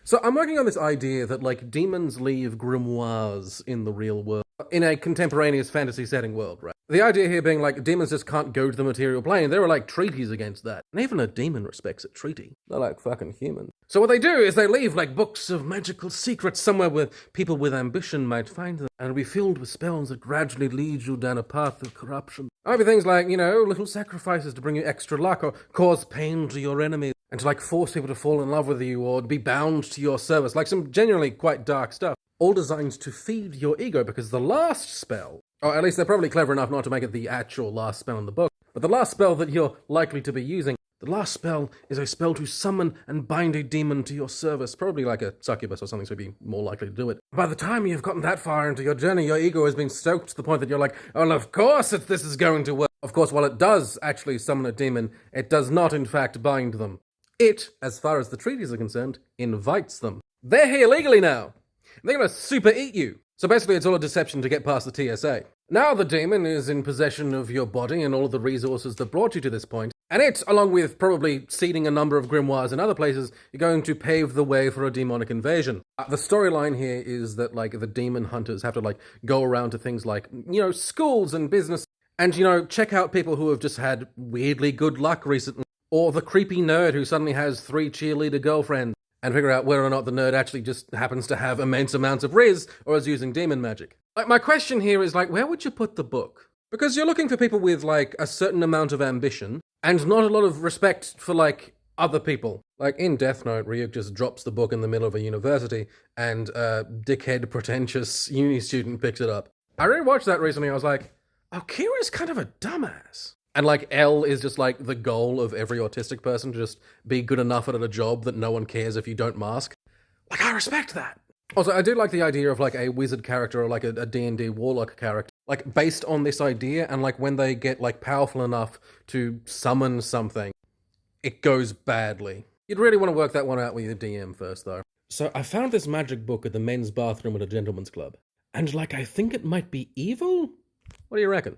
So I'm working on this idea that, like, demons leave grimoires in the real world, in a contemporaneous fantasy setting world, right? The idea here being, like, demons just can't go to the material plane. There are, like, treaties against that. And even a demon respects a treaty. They're like fucking human. So what they do is they leave, like, books of magical secrets somewhere where people with ambition might find them, and be filled with spells that gradually lead you down a path of corruption. Might be things like, little sacrifices to bring you extra luck, or cause pain to your enemies, and to, like, force people to fall in love with you, or be bound to your service. Like, some genuinely quite dark stuff. All designed to feed your ego, because the last spell, or at least they're probably clever enough not to make it the actual last spell in the book, but the last spell that you're likely to be using, the last spell is a spell to summon and bind a demon to your service, probably like a succubus or something, so you'd be more likely to do it. By the time you've gotten that far into your journey, your ego has been stoked to the point that you're like, oh, of course this is going to work. Of course, while it does actually summon a demon, it does not in fact bind them. It, as far as the treaties are concerned, invites them. They're here legally now. They're gonna super eat you. So basically it's all a deception to get past the TSA. Now the demon is in possession of your body and all of the resources that brought you to this point, and it, along with probably seeding a number of grimoires in other places, are going to pave the way for a demonic invasion. The storyline here is that, like, the demon hunters have to, like, go around to things like, schools and business, and, check out people who have just had weirdly good luck recently, or the creepy nerd who suddenly has 3 cheerleader girlfriends, and figure out whether or not the nerd actually just happens to have immense amounts of riz, or is using demon magic. Like, my question here is, like, where would you put the book? Because you're looking for people with, like, a certain amount of ambition, and not a lot of respect for, like, other people. Like, in Death Note, Ryuk just drops the book in the middle of a university, and a dickhead, pretentious uni student picks it up. I rewatched that recently, I was like, oh, Kira's kind of a dumbass. And, like, L is just, like, the goal of every autistic person to just be good enough at a job that no one cares if you don't mask. Like, I respect that. Also, I do like the idea of, like, a wizard character or, like, a D&D warlock character, like, based on this idea, and, like, when they get, like, powerful enough to summon something, it goes badly. You'd really want to work that one out with your DM first, though. So, I found this magic book at the men's bathroom at a gentleman's club, and, like, I think it might be evil? What do you reckon?